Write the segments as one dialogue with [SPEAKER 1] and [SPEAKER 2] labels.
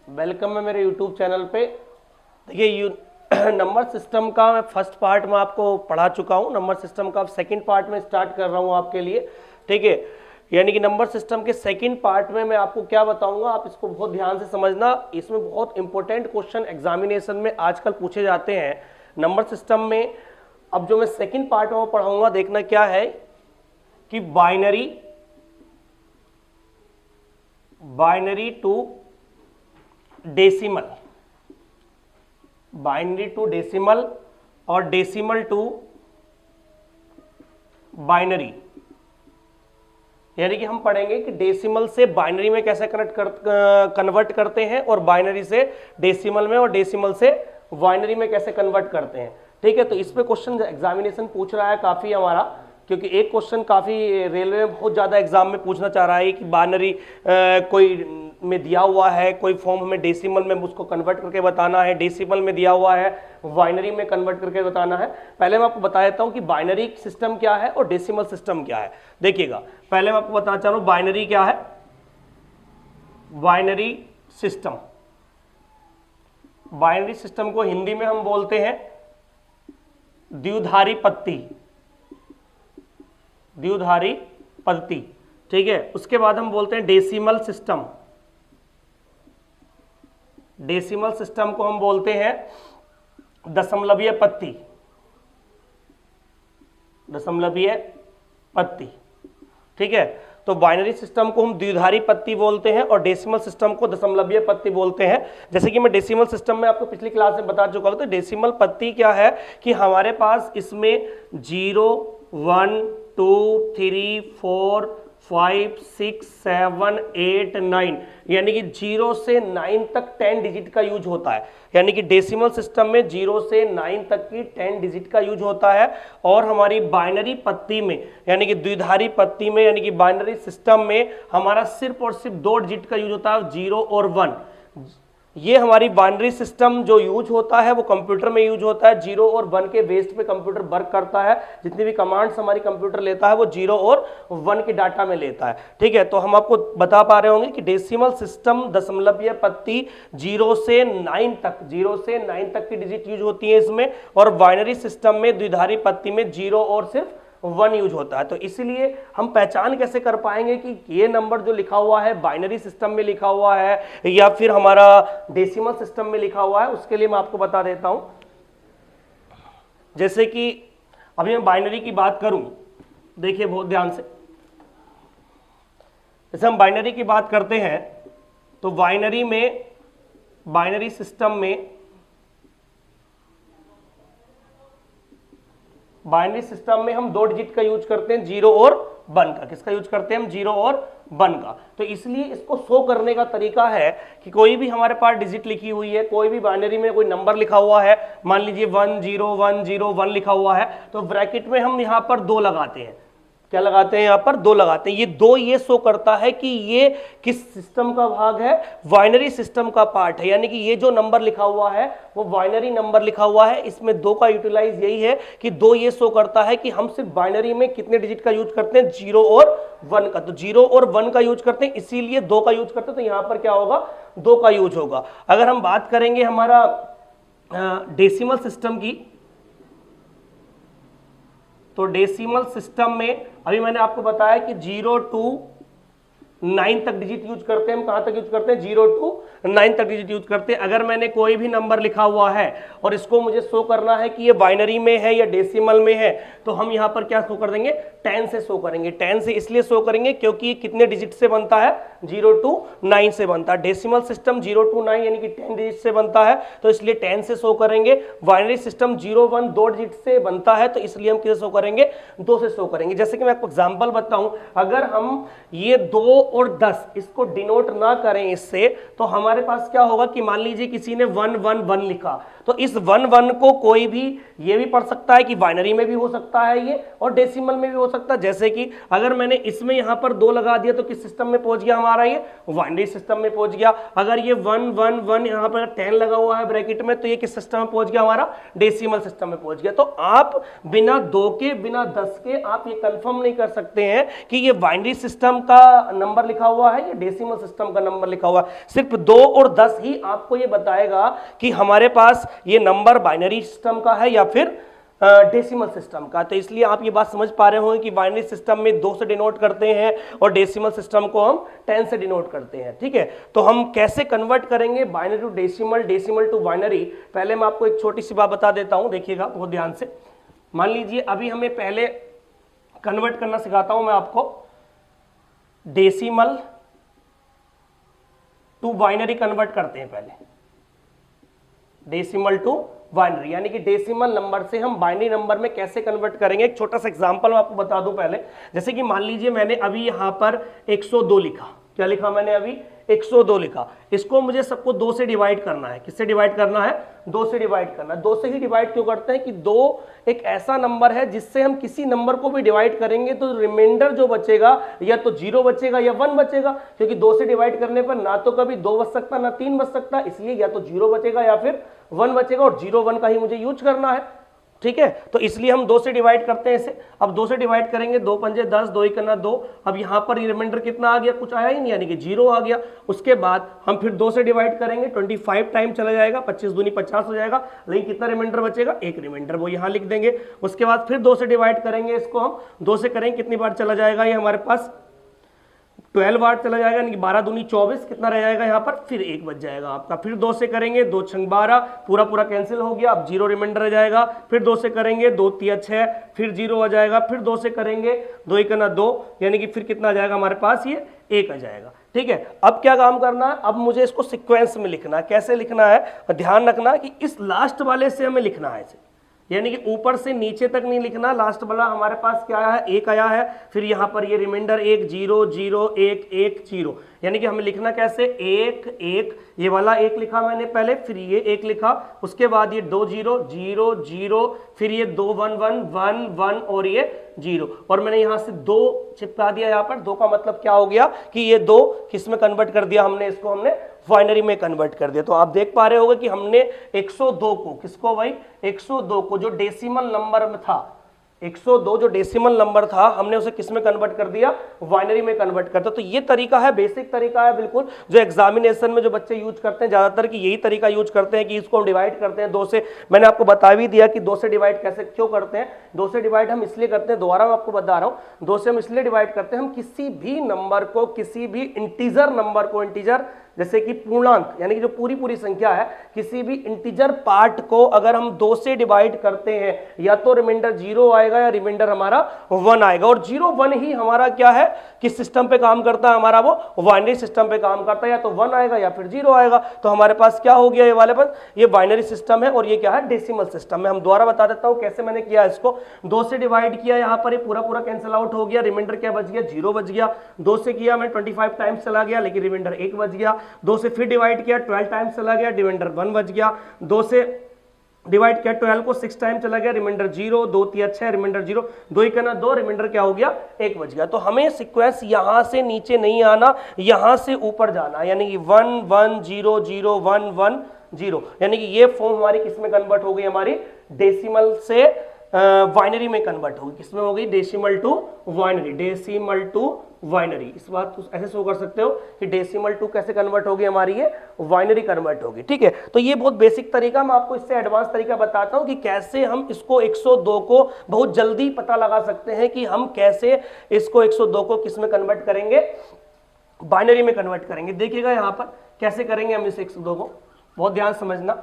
[SPEAKER 1] Welcome है मेरे YouTube channel पे। देखिए नंबर सिस्टम का मैं फर्स्ट पार्ट में आपको पढ़ा चुका हूँ। नंबर सिस्टम का सेकंड पार्ट में स्टार्ट कर रहा हूँ आपके लिए, ठीक है। यानी कि नंबर सिस्टम के सेकंड पार्ट में मैं आपको क्या बताऊंगा, आप इसको बहुत ध्यान से समझना। इसमें बहुत इंपॉर्टेंट क्वेश्चन एग्जामिनेशन में आजकल पूछे जाते हैं नंबर सिस्टम में। अब जो मैं सेकंड पार्ट में पढ़ाऊंगा, देखना क्या है कि binary to decimal, binary to decimal और डेसिमल टू बाइनरी। यानी कि हम पढ़ेंगे कि डेसिमल से बाइनरी में कैसे कन्वर्ट करते हैं और बाइनरी से डेसिमल में और डेसिमल से बाइनरी में कैसे कन्वर्ट करते हैं, ठीक है। तो इस पे क्वेश्चन एग्जामिनेशन पूछ रहा है काफी हमारा, क्योंकि एक क्वेश्चन काफी रेलवे में बहुत ज्यादा एग्जाम में पूछना चाह रहा है कि बाइनरी कोई में दिया हुआ है, कोई फॉर्म हमें डेसिमल में उसको कन्वर्ट करके बताना है, डेसिमल में दिया हुआ है बाइनरी में कन्वर्ट करके बताना है। पहले मैं आपको बता देता हूं कि बाइनरी सिस्टम क्या है और डेसिमल सिस्टम क्या है। देखिएगा, पहले मैं आपको बताना चाह रहा हूं बाइनरी क्या है। बाइनरी सिस्टम, बाइनरी सिस्टम को हिंदी में हम बोलते हैं द्विधारी पत्ती, द्विधारी पत्ती, ठीक है। उसके बाद हम बोलते हैं डेसिमल सिस्टम। डेसिमल सिस्टम को हम बोलते हैं दशमलवीय पत्ती, दशमलवीय पत्ती, ठीक है। तो बाइनरी सिस्टम को हम द्विधारी पत्ती बोलते हैं और डेसिमल सिस्टम को दशमलवीय पत्ती बोलते हैं। जैसे कि मैं डेसिमल सिस्टम में आपको पिछली क्लास में बता चुका हूं। तो डेसिमल पत्ती क्या है कि हमारे पास इसमें 0, 1, 2, 3, 4, 5, 6, 7, 8, 9 यानी कि 0 से 9 तक 10 डिजिट का यूज होता है। यानी कि डेसिमल सिस्टम में 0 से 9 तक की 10 डिजिट का यूज होता है। और हमारी बाइनरी पत्ती में यानी कि द्विधारी पत्ती में यानी कि बाइनरी सिस्टम में हमारा सिर्फ और सिर्फ 2 डिजिट का यूज होता है, 0 और 1। ये हमारी बाइनरी सिस्टम जो यूज होता है वो कंप्यूटर में यूज होता है। 0 और 1 के बेस पे कंप्यूटर वर्क करता है। जितनी भी कमांड्स हमारी कंप्यूटर लेता है वो 0 और 1 के डाटा में लेता है, ठीक है। तो हम आपको बता पा रहे होंगे कि डेसिमल सिस्टम दशमलवीय पत्ती 0 से 9 तक, 0 से 9 तक की डिजिट यूज होती है इसमें। और बाइनरी सिस्टम में द्विधारी पत्ती में 0 और सिर्फ 1 यूज होता है। तो इसलिए हम पहचान कैसे कर पाएंगे कि ये नंबर जो लिखा हुआ है बाइनरी सिस्टम में लिखा हुआ है या फिर हमारा डेसिमल सिस्टम में लिखा हुआ है, उसके लिए मैं आपको बता देता हूं। जैसे कि अभी मैं बाइनरी की बात करूं, देखिए बहुत ध्यान से। जैसे हम बाइनरी की बात करते हैं तो बाइनरी में, बाइनरी सिस्टम में, बाइनरी सिस्टम में हम 2 डिजिट का यूज करते हैं, 0 और 1 का। किसका यूज करते हैं हम? 0 और 1 का। तो इसलिए इसको शो करने का तरीका है कि कोई भी हमारे पास डिजिट लिखी हुई है, कोई भी बाइनरी में कोई नंबर लिखा हुआ है, मान लीजिए 10101 लिखा हुआ है, तो ब्रैकेट में हम यहां पर 2 लगाते हैं। क्या लगाते हैं? यहां पर 2 लगाते हैं। ये 2 ये शो करता है कि ये किस सिस्टम का भाग है? बाइनरी सिस्टम का पार्ट है। यानी कि ये जो नंबर लिखा हुआ है वो बाइनरी नंबर लिखा हुआ है। इसमें 2 का यूटिलाइज यही है कि 2 ये शो करता है कि हम सिर्फ बाइनरी में कितने डिजिट का यूज करते हैं? 0 और 1 का। तो 0 और 1 का यूज करते हैं, इसीलिए 2 का यूज करते हैं। तो यहां पर क्या होगा? 2 का यूज होगा। अगर हम बात करेंगे हमारा डेसिमल सिस्टम की, तो डेसिमल सिस्टम में अभी मैंने आपको बताया कि 0 to 9 तक डिजिट यूज करते हैं। हम कहां तक यूज करते हैं? 0 to 9 तक डिजिट यूज करते हैं। अगर मैंने कोई भी नंबर लिखा हुआ है और इसको मुझे शो करना है कि ये बाइनरी में है या डेसिमल में है, तो हम यहां पर क्या शो कर देंगे? 10 से शो करेंगे। 10 से इसलिए शो करेंगे क्योंकि ये कितने डिजिट से बनता है? 0 to 9 से बनता है। डेसिमल सिस्टम 0 to 9 यानी कि 10 डिजिट से बनता है, तो इसलिए 10 से शो करेंगे। बाइनरी सिस्टम 0 1 2 डिजिट से बनता है, तो इसलिए हम किसे शो करेंगे? 2 से शो करेंगे। जैसे कि मैं आपको एग्जांपल बताऊं, अगर हम ये 2 और 10 इसको डिनोट ना करें इससे, तो हमारे पास क्या होगा कि मान लीजिए किसी ने 111 लिखा, तो इस 11 को कोई भी ये भी पढ़ सकता है कि बाइनरी में भी हो सकता है ये और डेसिमल में भी हो सकता, जैसे कि अगर मैंने इसमें यहां पर 2 लगा दिया तो किस सिस्टम में पहुंच गया हमारा, ये बाइनरी सिस्टम में पहुंच गया। अगर ये 1 1 1 यहां पर 10 लगा हुआ है ब्रैकेट में, तो ये किस सिस्टम में पहुंच गया, हमारा डेसिमल सिस्टम में पहुंच गया। तो आप बिना 2 के बिना 10 के आप ये कंफर्म नहीं कर सकते हैं कि ये बाइनरी सिस्टम का नंबर लिखा हुआ है या डेसिमल सिस्टम का नंबर लिखा हुआ है। सिर्फ 2 और 10 ही आपको ये बताएगा कि हमारे पास ये नंबर बाइनरी सिस्टम का है या फिर डेसिमल सिस्टम का। तो इसलिए आप ये बात समझ पा रहे होंगे कि बाइनरी सिस्टम में 2 से डिनोट करते हैं और डेसिमल सिस्टम को हम 10 से डिनोट करते हैं। ठीक है, तो हम कैसे कन्वर्ट करेंगे binary to decimal, decimal to binary, पहले मैं आपको एक छोटी सी बात बता देता हूं, देखिएगा बहुत ध्यान से। मान लीजिए अभी हमें पहले कन्वर्ट करना सिखाता हूं मैं आपको, डेसिमल टू बाइनरी कन्वर्ट करते हैं पहले, डेसिमल टू बाइनरी, यानी कि डेसिमल नंबर से हम बाइनरी नंबर में कैसे कन्वर्ट करेंगे। एक छोटा सा एग्जांपल मैं आपको बता दूं पहले, जैसे कि मान लीजिए मैंने अभी यहां पर 102 लिखा, क्या लिखा मैंने अभी 102 लिखा, इसको मुझे सबको 2 से डिवाइड करना है। किससे डिवाइड करना है, 2 से डिवाइड करना है। 2 से ही डिवाइड क्यों करते हैं कि 2 एक ऐसा नंबर है जिससे हम किसी नंबर को भी डिवाइड करेंगे तो रिमाइंडर जो बचेगा या तो 0 बचेगा या 1 बचेगा, क्योंकि 2 से डिवाइड करने पर ना तो कभी 2 बच सकता ना 3 बच सकता, इसलिए या तो 0 बचेगा या फिर 1 बचेगा, और 0 1 का ही मुझे यूज करना है। ठीक है, तो इसलिए हम 2 से डिवाइड करते हैं इसे। अब 2 से डिवाइड करेंगे, 2 पंजे 10, 2 1 2। अब यहाँ पर रिमाइंडर कितना आ गया, कुछ आया ही नहीं, यानी कि 0 आ गया। उसके बाद हम फिर 2 से डिवाइड करेंगे, 25 टाइम चला जाएगा, 25 दूनी 50 हो जाएगा, लेकिन कितना रिमाइंडर बचेगा, एक रिमाइंडर, वो यहाँ लिख देंगे। उसके बाद फिर 2 से डिवाइड करेंगे, इसको हम 2 से करेंगे, कितनी बार चला जाएगा ये हमारे पास 12 बार चला जाएगा, यानी कि 12 दूनी 24, कितना रह जाएगा यहाँ पर, फिर 1 बच जाएगा आपका। फिर 2 से करेंगे, 2 छंग 12, पूरा पूरा कैंसिल हो गया, अब 0 रिमाइंडर रह जाएगा। फिर 2 से करेंगे, 2 3 6, फिर 0 आ जाएगा। फिर 2 से करेंगे, 2 1 2, यानी कि फिर कितना आ जाएगा हमारे पास, ये 1 आ जाएगा। ठीक है, अब क्या काम करना है, अब मुझे इसको सीक्वेंस में लिखना है। कैसे लिखना है, ध्यान रखना कि इस लास्ट वाले से हमें लिखना है इसे, यानी कि ऊपर से नीचे तक नहीं लिखना। लास्ट वाला हमारे पास क्या आया है, 1 आया है, फिर यहाँ पर ये रिमाइंडर 1 0 0 1 1 0, यानी कि हमें लिखना कैसे, 1 1, ये वाला 1 लिखा मैंने पहले, फिर ये 1 लिखा, उसके बाद ये 2 0 0 0, फिर ये 2 1 1 1 1 और ये 0, और मैंने यहाँ से 2 चिपका दिया। यहाँ पर 2 का मतलब क्या हो गया कि ये 2 किस में कन्वर्ट कर दिया हमने, इसको हमने बाइनरी में कन्वर्ट कर दिया। तो आप देख पा रहे होंगे कि हमने 102 को, किसको भाई, 102 को जो डेसिमल नंबर में था, 102 जो डेसिमल नंबर था, हमने उसे किस में कन्वर्ट कर दिया, बाइनरी में कन्वर्ट करता। तो ये तरीका है, बेसिक तरीका है बिल्कुल, जो एग्जामिनेशन में जो बच्चे यूज करते हैं ज्यादातर, कि यही तरीका यूज करते हैं कि इसको हम डिवाइड करते हैं 2 से। मैंने आपको बता भी दिया कि 2 से डिवाइड कैसे क्यों करते हैं। 2 से डिवाइड हम इसलिए करते हैं, दोबारा मैं आपको बता रहा हूं, 2 से हम इसलिए डिवाइड करते हैं, हम किसी भी नंबर को, किसी भी इंटीजर नंबर को, इंटीजर जैसे कि पूर्णांक, यानी कि जो पूरी पूरी संख्या है, किसी भी इंटीजर पार्ट को अगर हम 2 से डिवाइड करते हैं, या तो रिमाइंडर 0 आएगा या रिमाइंडर हमारा 1 आएगा। और 0 1 ही हमारा क्या है, किस सिस्टम पे काम करता है, हमारा वो बाइनरी सिस्टम पे काम करता है, या तो 1 आएगा या फिर 0 आएगा। तो हमारे पास क्या हो गया, ये वाले पर ये बाइनरी सिस्टम है, और ये क्या है, डेसिमल सिस्टम है। हम दोबारा बता देता हूं कैसे मैंने किया इसको। 2 से डिवाइड किया, यहाँ पर ये पूरा पूरा कैंसिल आउट हो गया, रिमाइंडर क्या बच गया, 0 बच गया। 2 से किया मैं 25 टाइम्स चला गया, लेकिन रिमाइंडर 1 बच गया। 2 से फिर डिवाइड किया, 12 टाइम्स चला गया, रिमाइंडर 1 बच गया। 2 से डिवाइड किया 12 को 6 टाइम चला गया, रिमाइंडर 0, 2 3 6, रिमाइंडर 0, 2 1 2, रिमाइंडर क्या हो गया, 1 बच गया। तो हमें सीक्वेंस यहां से नीचे नहीं आना, यहां से ऊपर जाना, यानी कि 1 1 0 0 1 1 0, यानी कि ये फॉर्म हमारी किस में कन्वर्ट हो गई, हमारी डेसिमल से बाइनरी में कन्वर्ट होगी। किसमें हो गई, decimal to binary, decimal to binary. इस बात को ऐसे शो कर सकते हो कि डेसिमल टू कैसे कन्वर्ट होगी हमारी, ये बाइनरी कन्वर्ट होगी। ठीक है, तो ये बहुत बेसिक तरीका, मैं आपको इससे एडवांस तरीका बताता हूं कि कैसे हम इसको 102 को बहुत जल्दी पता लगा सकते हैं कि हम कैसे इसको 102 को किस में कन्वर्ट करेंगे, बाइनरी में कन्वर्ट करेंगे। देखिएगा यहाँ पर कैसे करेंगे हम इस 102 को, बहुत ध्यान समझना।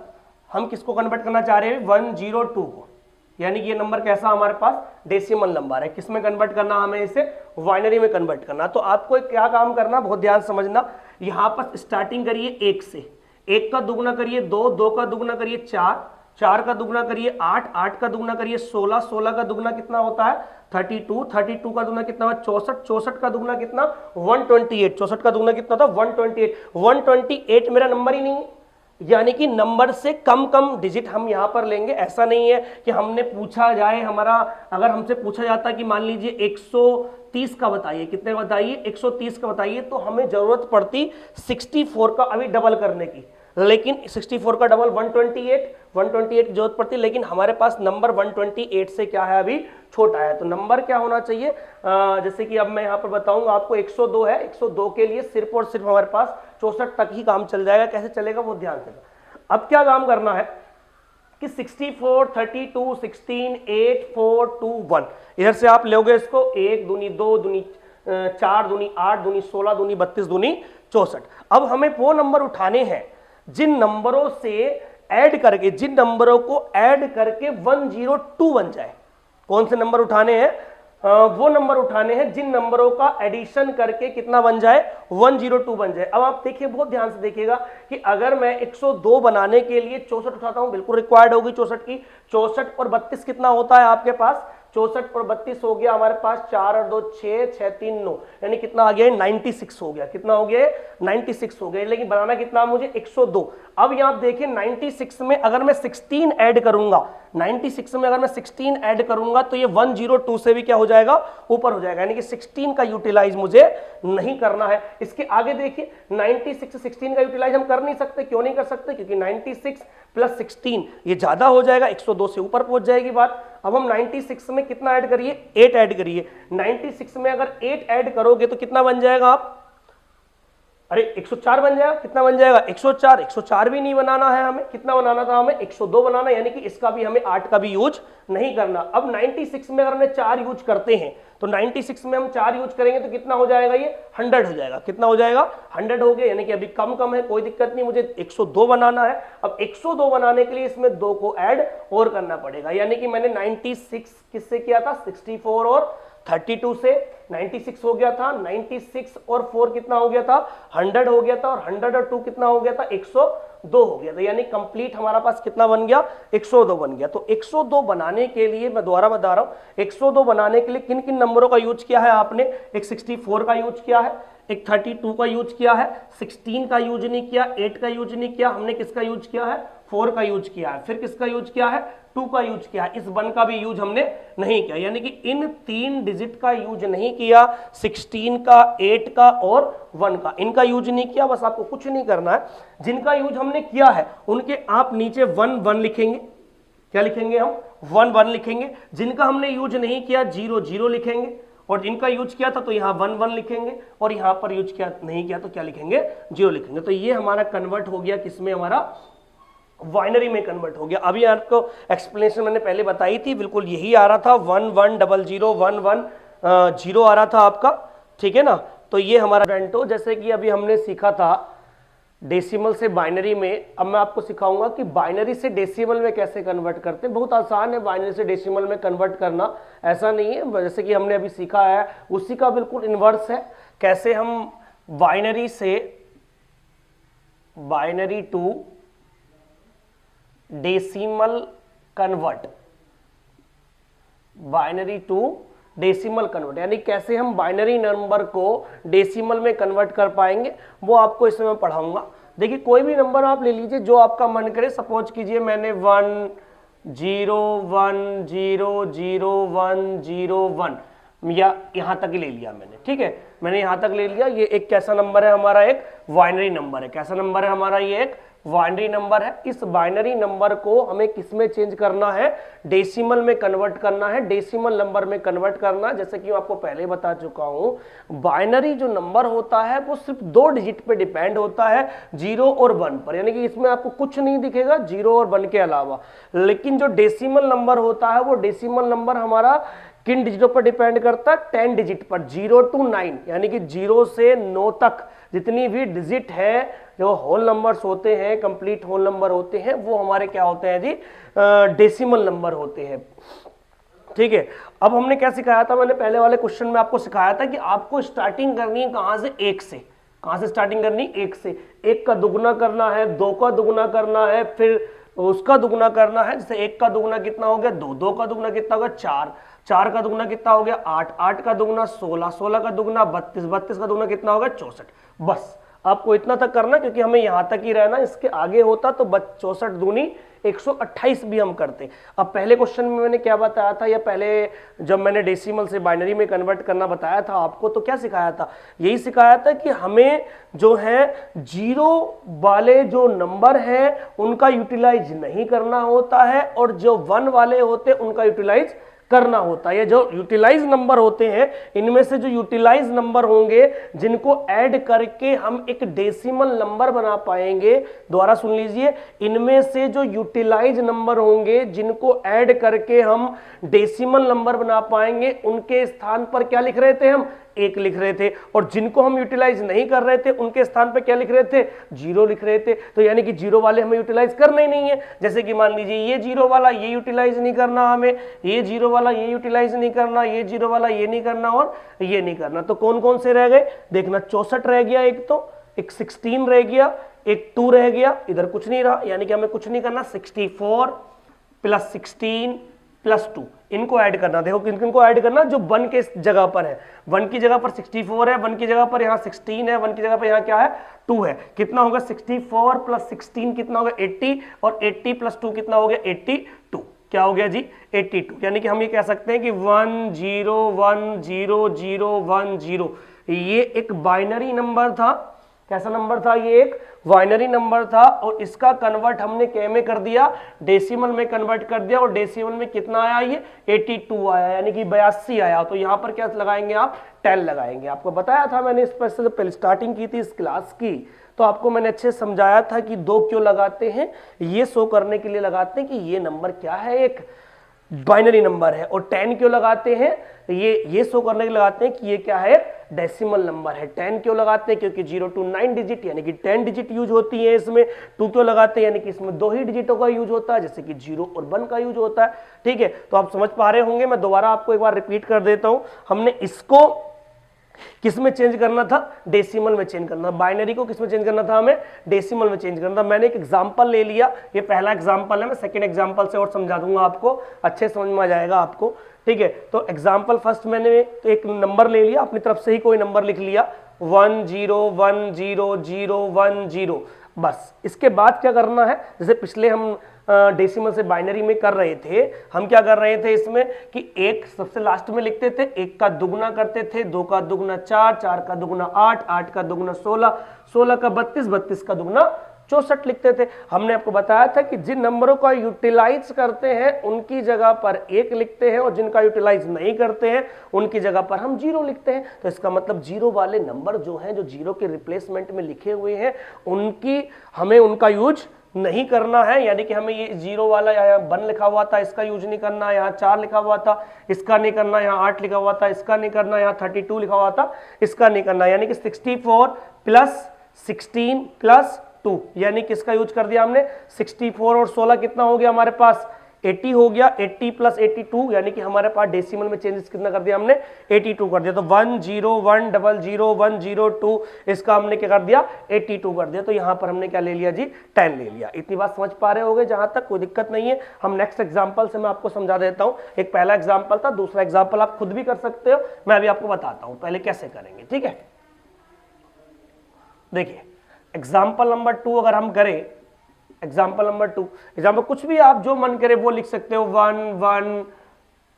[SPEAKER 1] हम किसको कन्वर्ट करना चाह रहे हैं, 102 को, यानी कि ये नंबर कैसा हमारे पास डेसिमल नंबर है, किसमें कन्वर्ट करना, हमें इसे बाइनरी में कन्वर्ट करना। तो आपको क्या काम करना, बहुत ध्यान समझना। यहां पर स्टार्टिंग करिए 1 से, 1 का दुगना करिए 2, 2 का दुगना करिए 4, 4 का दुगना करिए 8, 8 का दुगना करिए 16, 16 का दुगना कितना होता है 32, 32 का दुगना कितना हुआ 64, 64 का दुगना कितना 128, 64 का दुगना कितना था 128, 128 मेरा नंबर ही नहीं है, यानी कि नंबर से कम कम डिजिट हम यहां पर लेंगे। ऐसा नहीं है कि हमने पूछा जाए हमारा, अगर हमसे पूछा जाता कि मान लीजिए 130 का बताइए, कितने का बताइए, 130 का बताइए, तो हमें जरूरत पड़ती 64 का अभी डबल करने की, लेकिन 64 का डबल 128 की जरूरत पड़ती, लेकिन हमारे पास नंबर 128 से क्या है, अभी छोटा है। तो नंबर क्या होना चाहिए, जैसे कि अब मैं यहां पर बताऊंगा आपको, 102 है, 102 के लिए सिर्फ और सिर्फ हमारे पास 64 तक ही काम चल जाएगा। कैसे चलेगा वो ध्यान से। अब क्या काम करना है कि 64, 32, 16, 8, 4, 2, 1, इधर से आप लोगे इसको, 1 दूनी 2 दूनी 4 दूनी 8 दूनी 16 दूनी 32 दूनी 64। अब हमें वो नंबर उठाने हैं जिन नंबरों से ऐड करके, जिन नंबरों को ऐड करके 102 बन जाए। कौन से नंबर उठाने हैं, वो नंबर उठाने हैं जिन नंबरों का एडिशन करके कितना बन जाए, 102 बन जाए। अब आप देखिए, बहुत ध्यान से देखिएगा कि अगर मैं 102 बनाने के लिए 64 उठाता हूं, बिल्कुल रिक्वायर्ड होगी 64 की, 64 और 32 कितना होता है आपके पास, 64 और 32 हो गया हमारे पास, 4 और 2 6, 6 3 9, यानी कितना आ गया, 96 हो गया। कितना हो गया, 96 हो गया। लेकिन बनाना कितना मुझे, 102। अब यहां देखिए 96 में अगर मैं 16 ऐड करूंगा, 96 में अगर मैं 16 ऐड करूंगा तो ये 102 से भी क्या हो जाएगा, ऊपर हो जाएगा, यानी कि 16 का यूटिलाइज मुझे नहीं करना है। इसके आगे देखिए 96 16 का यूटिलाइज हम कर नहीं सकते। क्यों नहीं कर सकते, क्योंकि 96 प्लस 16 ये ज्यादा हो जाएगा, 102 से ऊपर पहुंच जाएगी बात। अब हम 96 में कितना ऐड करिए, 8 ऐड करिए। 96 में अगर 8 ऐड करोगे तो कितना बन जाएगा आप, अरे 104 बन जाएगा। कितना बन जाएगा, 104। 104 भी नहीं बनाना है हमें, कितना बनाना था हमें, 102 बनाना, यानी कि इसका भी हमें 8 का भी यूज नहीं करना। अब 96 में अगर हमें 4 यूज करते हैं, तो 96 में हम 4 यूज करेंगे तो कितना हो जाएगा, ये 100 हो जाएगा। कितना हो जाएगा, 100 हो गया, यानी कि अभी कम है, कोई दिक्कत नहीं, मुझे 102 बनाना है। अब 102 बनाने के लिए इसमें 2 को ऐड और करना पड़ेगा, यानी कि मैंने 96 किससे किया था, 64 और 32 से 96 हो गया था, 96 और 4 कितना हो गया था, 100 हो गया था, और 100 और 2 कितना हो गया था, 102 हो गया था। यानी कंप्लीट हमारा पास कितना बन गया, 102 बन गया। तो 102 बनाने के लिए मैं दोबारा बता रहा हूं, 102 बनाने के लिए किन किन नंबरों का यूज किया है आपने, एक 64 का यूज किया है, एक 32 का यूज किया है, 16 का यूज नहीं किया, 8 का यूज नहीं किया, हमने किसका यूज किया है, 4 का यूज किया है, फिर किसका यूज किया है, 2 का यूज किया है, इस 1 का भी यूज हमने नहीं किया। यानी कि इन 3 डिजिट का यूज नहीं किया, 16 का, 8 का और 1 का, इनका यूज नहीं किया। बस आपको कुछ नहीं करना है, जिनका यूज हमने किया है उनके आप नीचे 1 1 लिखेंगे। क्या लिखेंगे हम, 1 1 लिखेंगे। जिनका हमने यूज नहीं किया 0 0 लिखेंगे, और जिनका यूज किया था तो यहाँ 1 1 लिखेंगे, और यहाँ पर यूज किया नहीं किया तो क्या लिखेंगे, 0 लिखेंगे। तो ये हमारा कन्वर्ट हो गया किसमें, हमारा बाइनरी में कन्वर्ट हो गया। अभी आपको एक्सप्लेनेशन मैंने पहले बताई थी, बिल्कुल यही आ रहा था, 1 1 0 0 1 1 0 आ रहा था आपका, ठीक है ना। तो ये हमारा ब्रेंटो, जैसे कि अभी हमने सीखा था डेसिमल से बाइनरी में, अब मैं आपको सिखाऊंगा कि बाइनरी से डेसिमल में कैसे कन्वर्ट करते हैं। बहुत आसान है बाइनरी से डेसिमल में कन्वर्ट करना, ऐसा नहीं है, जैसे कि हमने अभी सीखा है उसी का बिल्कुल इन्वर्स है। कैसे हम बाइनरी से, binary to decimal convert, binary to decimal convert, यानी कैसे हम बाइनरी नंबर को डेसिमल में कन्वर्ट कर पाएंगे, वो आपको इसमें मैं पढ़ाऊंगा। देखिए कोई भी नंबर आप ले लीजिए जो आपका मन करे, सपोज कीजिए मैंने 1 0 1 0 0 1 0 1 या यहां तक ही ले लिया मैंने, ठीक है, मैंने यहां तक ले लिया। ये एक कैसा नंबर है हमारा, एक बाइनरी नंबर है। कैसा नंबर है हमारा, ये एक बाइनरी नंबर है। इस बाइनरी नंबर को हमें किसमें चेंज करना है, डेसिमल में कन्वर्ट करना है, डेसिमल नंबर में कन्वर्ट करना। जैसे कि मैं आपको पहले बता चुका हूं, बाइनरी जो नंबर होता है वो सिर्फ 2 डिजिट पे डिपेंड होता है, 0 और 1 पर, यानी कि इसमें आपको कुछ नहीं दिखेगा 0 और 1 के अलावा। लेकिन जो डेसिमल नंबर होता है, वो डेसिमल नंबर हमारा किन डिजिटों पर डिपेंड करता है, 10 डिजिट पर, 0 to 9, यानी कि 0 से 9 तक जितनी भी डिजिट है, जो होल नंबर्स होते हैं, कंप्लीट होल नंबर होते हैं, वो हमारे क्या होते हैं जी, डेसिमल नंबर होते हैं, ठीक है। अब हमने क्या सिखाया था, मैंने पहले वाले क्वेश्चन में आपको सिखाया था कि आपको स्टार्टिंग करनी है कहां से, 1 से। कहां से स्टार्टिंग करनी, 1 से। 1 का दुगुना करना है, 2 का दुगुना करना है, फिर उसका दुगुना करना है। जैसे 1 का दुगुना कितना हो गया, 2, 2 का दुगुना कितना होगा, 4, 4 का दुगुना कितना हो गया, 8, 8 का दुगुना 16, 16 का दुगुना 32, 32 का दुगुना कितना होगा, 64। बस आपको इतना तक करना, क्योंकि हमें यहां तक ही रहना, इसके आगे होता तो 64 दूनी 128 भी हम करते। अब पहले क्वेश्चन में मैंने क्या बताया था, या पहले जब मैंने डेसिमल से बाइनरी में कन्वर्ट करना बताया था आपको, तो क्या सिखाया था, यही सिखाया था कि हमें जो है जीरो वाले जो नंबर हैं उनका यूटिलाइज नहीं करना होता है, और जो 1 वाले होते हैं उनका यूटिलाइज करना होता है। ये जो यूटिलाइज नंबर होते हैं, इनमें से जो यूटिलाइज नंबर होंगे जिनको ऐड करके हम एक डेसिमल नंबर बना पाएंगे, दोबारा सुन लीजिए, इनमें से जो यूटिलाइज नंबर होंगे जिनको ऐड करके हम डेसिमल नंबर बना पाएंगे, उनके स्थान पर क्या लिख रहे थे हम, 1 लिख रहे थे, और जिनको हम यूटिलाइज नहीं कर रहे थे उनके स्थान पर क्या लिख रहे थे, 0 लिख रहे थे। तो यानी कि 0 वाले हमें यूटिलाइज करना ही नहीं है। जैसे कि मान लीजिए ये 0 वाला ये यूटिलाइज नहीं करना हमें, ये 0 वाला ये यूटिलाइज नहीं करना, ये 0 वाला ये नहीं करना, और ये नहीं करना। तो कौन कौन से रह गए, देखना 64 रह गया, एक तो एक 16 रह गया, एक 2 रह गया, इधर कुछ नहीं रहा, यानी कि हमें कुछ नहीं करना। 64 + 16 + 2 इनको ऐड करना। देखो किन किन को ऐड करना, जो 1 के जगह पर है, 1 की जगह पर 64 है, 1 की जगह पर यहाँ 16 है, 1 की जगह पर यहाँ क्या है, 2 है। कितना होगा, 64 + 16 कितना होगा, 80, और 80 + 2 कितना हो गया, 82। क्या हो गया जी, 82। यानी कि हम ये कह सकते हैं कि 1 0 1 0 0 1 0 ये एक बाइनरी नंबर था। कैसा नंबर था, ये एक बाइनरी नंबर था, और इसका कन्वर्ट हमने क्या में कर दिया, डेसिमल में कन्वर्ट कर दिया, और डेसिमल में कितना आया, ये 82 आया, यानी कि 82 आया। तो यहाँ पर क्या लगाएंगे आप, 10 लगाएंगे। आपको बताया था मैंने, इस पर से पहले स्टार्टिंग की थी इस क्लास की, तो आपको मैंने अच्छे समझाया था कि 2 क्यों लगाते हैं, ये शो करने के लिए लगाते हैं कि ये नंबर क्या है, एक बाइनरी नंबर है। और 10 क्यों लगाते हैं, ये शो करने के लिए लगाते हैं कि ये क्या है, डेसिमल नंबर है। 10 क्यों लगाते हैं, क्योंकि 0 to 9 डिजिट यानी कि 10 डिजिट यूज होती है इसमें। 2 क्यों लगाते हैं, यानी कि इसमें 2 ही डिजिटों का यूज होता है, जैसे कि 0 और 1 का यूज होता है। ठीक है, तो आप समझ पा रहे होंगे। मैं दोबारा आपको एक बार रिपीट कर देता हूं, हमने इसको किस में चेंज करना था, डेसिमल में चेंज करना। बाइनरी को किस में चेंज करना था, हमें डेसिमल में चेंज करना था। मैंने एक एग्जांपल ले लिया, ये पहला एग्जांपल है, मैं सेकंड एग्जांपल से और समझा दूंगा आपको, अच्छे समझ में आ जाएगा आपको। ठीक है, तो एग्जांपल फर्स्ट मैंने तो एक नंबर ले लिया, अपनी तरफ से ही कोई नंबर लिख लिया, 1 0 1 0 0 1 0। बस इसके बाद क्या करना है, जैसे पिछले हम डेसिमल से बाइनरी में कर रहे थे, हम क्या कर रहे थे इसमें कि 1 सबसे लास्ट में लिखते थे, 1 का दुगना करते थे, 2 का दुगना 4, 4 का दुगना 8, 8 का दुगना 16, 16 का 32, 32 का दुगना 64 लिखते थे। हमने आपको बताया था कि जिन नंबरों का यूटिलाइज करते हैं उनकी जगह पर 1 लिखते हैं, और जिनका यूटिलाइज नहीं करते हैं उनकी जगह पर हम 0 लिखते हैं। तो इसका मतलब 0 वाले नंबर जो हैं, जो 0 के रिप्लेसमेंट में लिखे हुए हैं, हमें उनका यूज नहीं करना है। यानी कि हमें ये 0 वाला यहाँ 1 लिखा हुआ था, इसका यूज नहीं करना, यहाँ 4 लिखा हुआ था, इसका नहीं करना, यहाँ 8 लिखा हुआ था, इसका नहीं करना, यहाँ 32 लिखा हुआ था, इसका नहीं करना। यानी कि 64 + 16 + 2 यानी किसका यूज कर दिया हमने, 64 और 16 कितना हो गया हमारे पास, 80 हो गया। 80 + 82 यानी कि हमारे पास डेसिमल में चेंजेस कितना कर दिया हमने, 82 कर दिया। तो 1 0 1 0 0 1 0 2 इसका हमने क्या कर दिया, 82 कर दिया। तो यहाँ पर हमने क्या ले लिया जी, 10 ले लिया। इतनी बात समझ पा रहे होगे, जहां तक कोई दिक्कत नहीं है। हम नेक्स्ट एग्जाम्पल से मैं आपको समझा देता हूँ। एक पहला एग्जाम्पल था, दूसरा एग्जाम्पल आप खुद भी कर सकते हो, मैं अभी आपको बताता हूँ पहले कैसे करेंगे। ठीक है, देखिए एग्जाम्पल नंबर 2 अगर हम करें, एग्जाम्पल नंबर 2, एग्जाम्पल कुछ भी आप जो मन करे वो लिख सकते हो, 1 1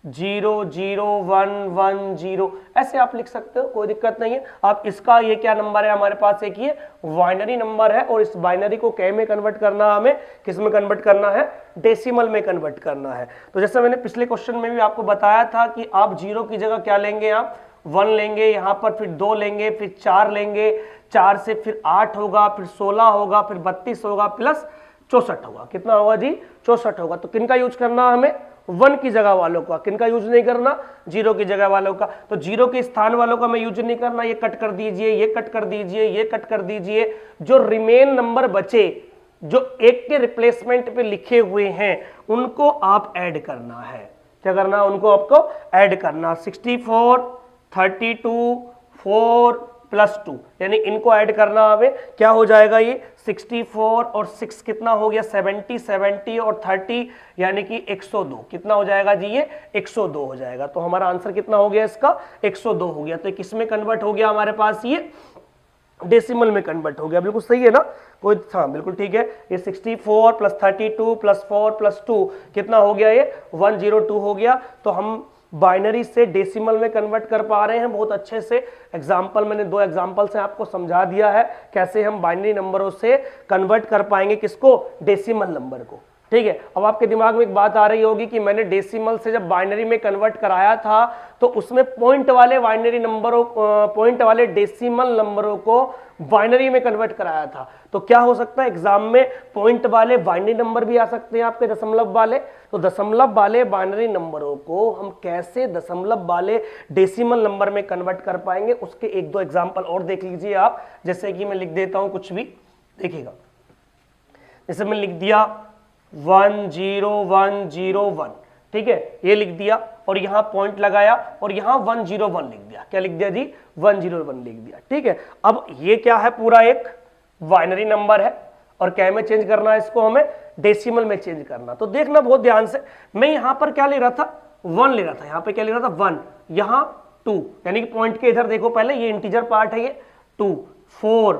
[SPEAKER 1] 0 0 1 1 0 ऐसे आप लिख सकते हो, कोई दिक्कत नहीं है। आप इसका ये क्या नंबर है हमारे पास, एक ये बाइनरी नंबर है, और इस बाइनरी को क्या में कन्वर्ट करना, हमें किस में कन्वर्ट करना है, डेसिमल में कन्वर्ट करना है। तो जैसे मैंने पिछले क्वेश्चन में भी आपको बताया था कि आप 0 की जगह क्या लेंगे, आप 1 लेंगे, यहाँ पर फिर 2 लेंगे, फिर 4 लेंगे, 4 से फिर 8 होगा, फिर 16 होगा, फिर 32 होगा, प्लस 64 होगा। कितना होगा जी, 64 होगा। तो किनका यूज करना हमें, 1 की जगह वालों का। किनका यूज नहीं करना, 0 की जगह वालों का। तो 0 के स्थान वालों का मैं यूज नहीं करना, ये कट कर दीजिए, ये कट कर दीजिए, ये कट कर दीजिए। जो रिमेन नंबर बचे, जो 1 के रिप्लेसमेंट पे लिखे हुए हैं, उनको आप ऐड करना है। क्या करना, उनको आपको ऐड करना। 64 32 4 + 2 यानी इनको ऐड करना हमें। क्या हो जाएगा ये, 64 और 6 कितना हो गया, 70 70 और 30 यानी कि 102। कितना हो जाएगा जी, ये 102 हो जाएगा। तो हमारा आंसर कितना हो गया इसका, 102 हो गया। तो किस में कन्वर्ट हो गया हमारे पास, ये डेसिमल में कन्वर्ट हो गया, बिल्कुल सही है ना कोई, हाँ बिल्कुल ठीक है। ये 64 प्लस 32 प्लस 4 प्लस 2 कितना हो गया, ये 102 हो गया। तो हम बाइनरी से डेसिमल में कन्वर्ट कर पा रहे हैं बहुत अच्छे से। एग्जाम्पल मैंने 2 एग्जाम्पल से आपको समझा दिया है कैसे हम बाइनरी नंबरों से कन्वर्ट कर पाएंगे किसको, डेसिमल नंबर को, ठीक है। अब आपके दिमाग में एक बात आ रही होगी कि मैंने डेसिमल से जब बाइनरी में कन्वर्ट कराया था तो उसमें पॉइंट वाले बाइनरी नंबरों, पॉइंट वाले डेसिमल नंबरों को बाइनरी में कन्वर्ट कराया था। तो क्या हो सकता है, एग्जाम में पॉइंट वाले बाइनरी नंबर भी आ सकते हैं आपके, दशमलव वाले। तो दशमलव वाले बाइनरी नंबरों को हम कैसे दशमलव वाले डेसिमल नंबर में कन्वर्ट कर पाएंगे, उसके 1-2 एग्जाम्पल और देख लीजिए आप। जैसे कि मैं लिख देता हूं कुछ भी, देखिएगा, जैसे मैं लिख दिया 10101, ठीक है, ये लिख दिया और यहां पॉइंट लगाया और यहां 101 लिख दिया। क्या लिख दिया जी, 101 लिख दिया, ठीक है। अब ये क्या है, पूरा एक बाइनरी नंबर है और क्या में चेंज करना है इसको, हमें डेसिमल में चेंज करना। तो देखना बहुत ध्यान से, मैं यहां पर क्या ले रहा था, 1 ले रहा था, यहां पे क्या ले रहा था 1, यहां 2, यानी कि पॉइंट के इधर देखो पहले, ये इंटीजर पार्ट है, ये 2 4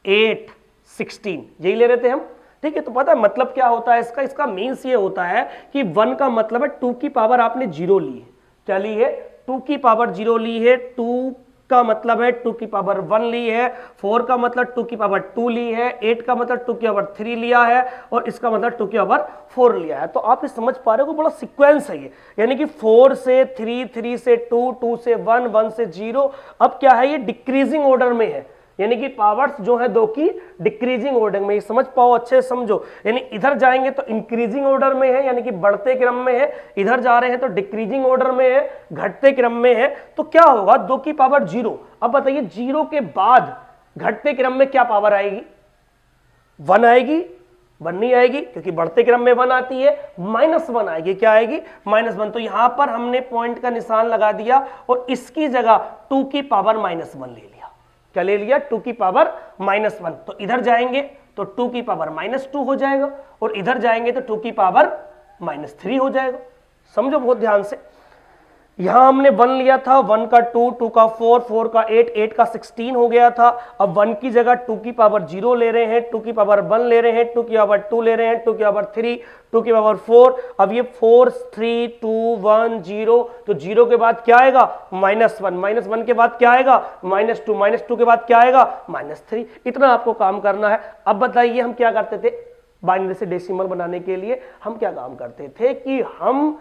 [SPEAKER 1] 8 16 यही ले रहे थे हम, ठीक है। तो पता है मतलब क्या होता है इसका, इसका मीन्स ये होता है कि 1 का मतलब है 2 की पावर आपने 0 ली है, क्या ली है, 2 की पावर 0 ली है, 2 का मतलब है 2 की पावर 1 ली है, 4 का मतलब 2 की पावर 2 ली है, 8 का मतलब 2 की पावर 3 लिया है और इसका मतलब 2 की पावर 4 लिया है। तो आप ये समझ पा रहे हो, बड़ा सीक्वेंस है ये, यानी कि 4 से 3, 3 से 2, 2 से 1, 1 से 0। अब क्या है, ये डिक्रीजिंग ऑर्डर में है, यानी कि पावर्स जो है 2 की डिक्रीजिंग ऑर्डर में, समझ पाओ, अच्छे से समझो। यानी इधर जाएंगे तो इंक्रीजिंग ऑर्डर में है, यानी कि बढ़ते क्रम में है, इधर जा रहे हैं तो डिक्रीजिंग ऑर्डर में है, घटते क्रम में है। तो क्या होगा, 2 की पावर 0। अब बताइए 0 के बाद घटते क्रम में क्या पावर आएगी, 1 आएगी, 1 नहीं आएगी क्योंकि बढ़ते क्रम में 1 आती है, -1 आएगी, क्या आएगी, -1। तो यहां पर हमने पॉइंट का निशान लगा दिया और इसकी जगह 2 की पावर -1 ले लिया, क्या ले लिया, 2 की पावर -1। तो इधर जाएंगे तो 2 की पावर -2 हो जाएगा और इधर जाएंगे तो 2 की पावर -3 हो जाएगा। समझो बहुत ध्यान से, यहां हमने 1 लिया था, 1 का 2, 2 का 4, 4 का 8, 8 का 16 हो गया था। अब 1 की जगह 2 की पावर 0 ले रहे हैं, 2 की पावर 1 ले रहे हैं, 2 की पावर 2 ले रहे हैं, 2 की पावर 3, 2 की पावर 4। अब ये 4 3 2 1 0, तो 0 के बाद क्या आएगा, -1, -1 के बाद क्या आएगा, -2, -2 के बाद क्या आएगा, -3। इतना आपको काम करना है। अब बताइए हम क्या करते थे, बाइनरी से डेसिमल बनाने के लिए हम क्या काम करते थे कि हम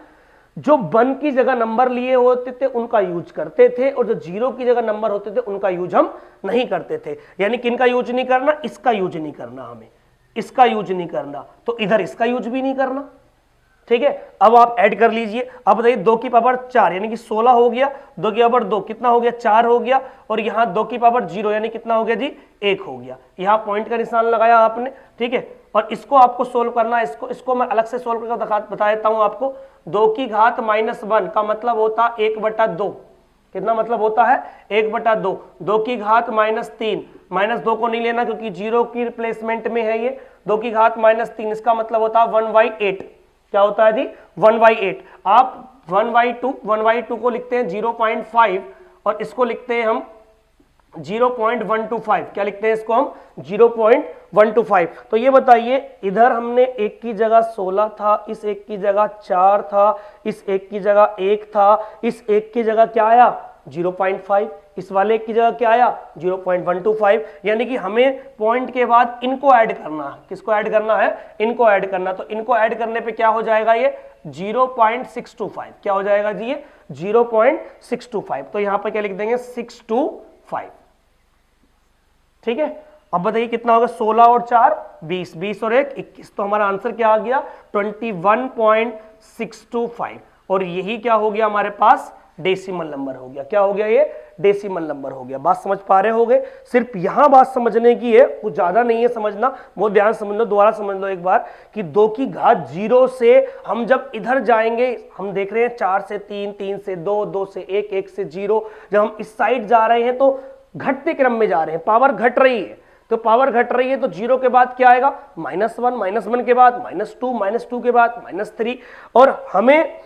[SPEAKER 1] जो 1 की जगह नंबर लिए होते थे उनका यूज करते थे और जो 0 की जगह नंबर होते थे उनका यूज हम नहीं करते थे। यानी किनका यूज नहीं करना, इसका यूज नहीं करना, हमें इसका यूज नहीं करना, तो इधर इसका यूज भी नहीं करना, ठीक है। अब आप ऐड कर लीजिए, अब बताइए 2 की पावर 4 यानी कि 16 हो गया, 2 की पावर 2 कितना हो गया, 4 हो गया, और यहाँ 2 की पावर 0 यानी कितना हो गया जी, 1 हो गया। यहाँ पॉइंट का निशान लगाया आपने, ठीक है। और इसको आपको सोल्व करना है, इसको मैं अलग से सोल्व करके बता देता हूं आपको। 2 की घात -1 का मतलब होता 1/2, कितना मतलब होता है, 1/2। 2 की घात -3, -2 को नहीं लेना क्योंकि 0 की रिप्लेसमेंट में है ये, 2 की घात -3 इसका मतलब होता है 1/8, क्या होता है जी, 1/8। आप 1/2 को लिखते हैं 0.5 और इसको लिखते हैं हम 0.125, क्या लिखते हैं इसको हम 0.125। तो ये बताइए, इधर हमने 1 की जगह 16 था, इस 1 की जगह 4 था, इस 1 की जगह 1 था, इस 1 की जगह क्या आया 0.5, इस वाले की जगह क्या आया 0.125। यानी कि हमें पॉइंट के बाद इनको ऐड करना है, किसको ऐड करना है, इनको ऐड करना। तो इनको ऐड करने पे क्या हो जाएगा, ये 0.625, क्या हो जाएगा जी, ये 0.625। तो यहां पर क्या लिख देंगे 625, ठीक है। अब बताइए कितना होगा, 16 और 4 20, 20 और 1 21। तो हमारा आंसर क्या आ गया 21.625, और यही क्या हो गया हमारे पास डेसिमल नंबर हो गया। क्या हो गया, ये डेसिमल नंबर हो गया। बात समझ पा रहे होगे, सिर्फ यहां बात समझने की है, कुछ ज्यादा नहीं है समझना, बहुत ध्यान समझ लो, दोबारा समझ लो एक बार कि 2 की घात 0 से हम जब इधर जाएंगे, हम देख रहे हैं 4 से 3, 3 से 2, 2 से 1, 1 से 0, जब हम इस साइड जा रहे हैं तो घटते क्रम में जा रहे हैं, पावर घट रही है, तो पावर घट रही है तो 0 के बाद क्या आएगा -1, -1 के बाद -2, -2 के बाद -3, और हमें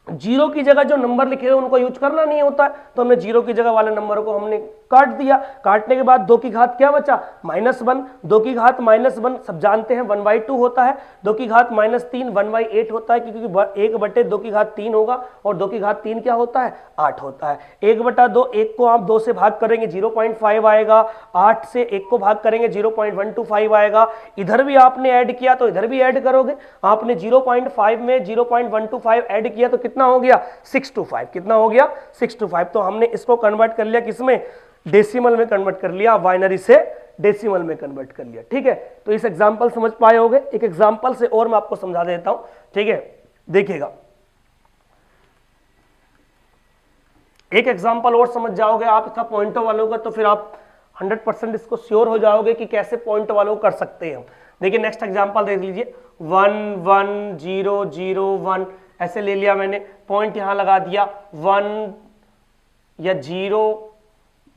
[SPEAKER 1] जीरो की जगह जो नंबर लिखे हुए उनको यूज करना नहीं होता है, तो हमने जीरो की जगह वाले नंबर को हमने काट दिया। काटने के बाद 2 की घात क्या बचा, -1। 2 की घात -1 सब जानते हैं 1/2 होता है। 2 की घात -3 1/8 होता है, क्योंकि 1/2 की घात 3 होगा और 2 की घात 3 क्या होता है, 8 होता है। 1/2, 1 को आप 2 से भाग करेंगे 0.5 आएगा, 8 से 1 को भाग करेंगे 0.125 आएगा। इधर भी आपने ऐड किया तो इधर भी ऐड करोगे, आपने 0.5 में 0.125 ऐड किया तो कितना हो गया, 625। कितना हो गया, 625। तो हमने इसको कन्वर्ट कर लिया किसमें, डेसिमल में कन्वर्ट कर लिया, बाइनरी से डेसिमल में कन्वर्ट कर लिया। ठीक है, तो इस एग्जांपल समझ पाए होगे। एक एग्जांपल से और मैं आपको समझा देता हूं। ठीक है, देखिएगा, एक एग्जांपल और समझ जाओगे आप इसका पॉइंटो वालों का, तो फिर आप 100% इसको श्योर हो जाओगे कि कैसे पॉइंट वालों कर सकते हैं। देखिए नेक्स्ट एग्जांपल देख लीजिए, 1 1 0 0 1 ऐसे ले लिया मैंने, पॉइंट यहां लगा दिया, 1 या 0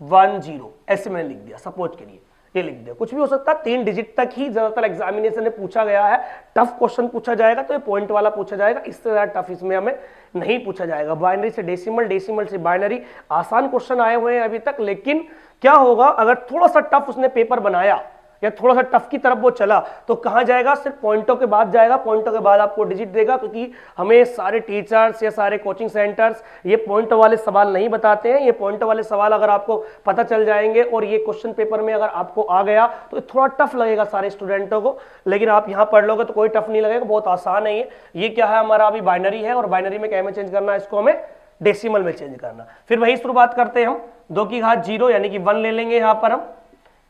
[SPEAKER 1] 1 0 ऐसे मैंने लिख दिया, सपोज के लिए ये लिख दिया। कुछ भी हो सकता है, 3 डिजिट तक ही ज्यादातर एग्जामिनेशन में पूछा गया है। टफ क्वेश्चन पूछा जाएगा तो ये पॉइंट वाला पूछा जाएगा, इससे ज्यादा टफ इसमें हमें नहीं पूछा जाएगा। बाइनरी से डेसिमल, डेसिमल से बाइनरी, आसान क्वेश्चन आए हुए हैं अभी तक। लेकिन क्या होगा अगर थोड़ा सा टफ उसने पेपर बनाया या थोड़ा सा टफ की तरफ वो चला तो कहां जाएगा, सिर्फ पॉइंटों के बाद जाएगा। पॉइंटों के बाद आपको डिजिट देगा, क्योंकि हमें सारे टीचर्स या सारे कोचिंग सेंटर्स ये पॉइंट वाले सवाल नहीं बताते हैं। ये पॉइंट वाले सवाल अगर आपको पता चल जाएंगे और ये क्वेश्चन पेपर में अगर आपको आ गया तो थोड़ा टफ लगेगा सारे स्टूडेंटों को, लेकिन आप यहां पढ़ लोगे तो कोई टफ नहीं लगेगा, बहुत आसान है ये क्या है, हमारा अभी बाइनरी है और बाइनरी में क्या में चेंज करना है, इसको हमें डेसिमल में चेंज करना। फिर वही शुरुआत करते हैं हम, 2 की घात 0 यानी कि 1 ले लेंगे, यहां पर हम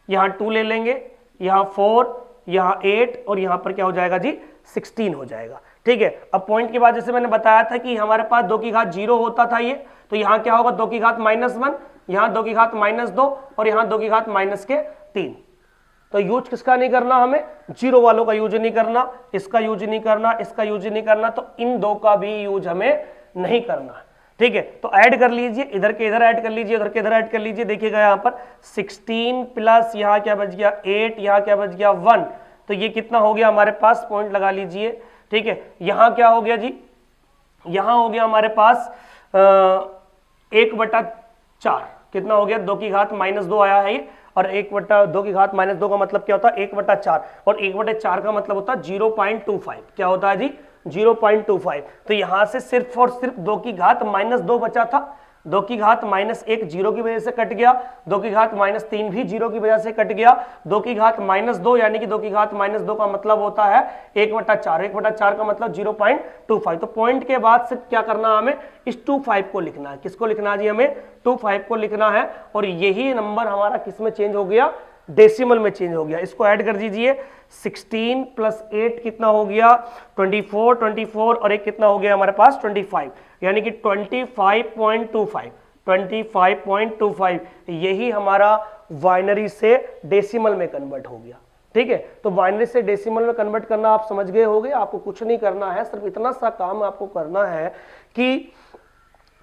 [SPEAKER 1] यहां 2 ले लेंगे, यहाँ 4, यहाँ 8 और यहाँ पर क्या हो जाएगा जी, 16 हो जाएगा। ठीक है, अब पॉइंट के बाद जैसे मैंने बताया था कि हमारे पास 2 की घात 0 होता था ये, तो यहाँ क्या होगा, 2 की घात -1, यहाँ 2 की घात -2 और यहाँ 2 की घात -3। तो यूज किसका नहीं करना, हमें जीरो वालों का यूज नहीं करना, इसका यूज नहीं करना, इसका यूज नहीं करना, तो इन दो का भी यूज हमें नहीं करना है। ठीक है, तो ऐड कर लीजिए, इधर के इधर ऐड कर लीजिए, उधर के इधर ऐड कर लीजिए। देखिएगा यहाँ पर 16 प्लस यहाँ क्या बच गया 8, यहाँ क्या बच गया 1, तो ये कितना हो गया हमारे पास, पॉइंट लगा लीजिए। ठीक है, यहाँ क्या हो गया जी, यहाँ हो गया हमारे पास 1/4, कितना हो गया, 2 की घात -2 आया है ये, और 1/2 की घात -2 का मतलब क्या होता है 1/4, और 1/4 का मतलब होता है 0.25, क्या होता है जी 0.25। तो यहां से सिर्फ और सिर्फ 2 की घात -2 बचा था, 2 की घात -1 जीरो की वजह से कट गया, 2 की घात -3 भी जीरो की वजह से कट गया, 2 की घात -2 यानी कि 2 की घात -2 का मतलब होता है 1/4, 1/4 का मतलब 0.25। तो पॉइंट के बाद सिर्फ क्या करना, हमें इस 25 को लिखना है। किसको लिखना है जी, हमें 25 को लिखना है, और यही नंबर हमारा किस में चेंज हो गया, डेसिमल में चेंज हो गया। इसको ऐड कर दीजिए, 16 प्लस 8 कितना हो गया 24, 24 और एक कितना हो गया हमारे पास 25, यानी कि 25.25, 25.25 यही हमारा बाइनरी से डेसिमल में कन्वर्ट हो गया। ठीक है, तो बाइनरी से डेसिमल में कन्वर्ट करना आप समझ गए होंगे, आपको कुछ नहीं करना है, सिर्फ इतना सा काम आपको करना है कि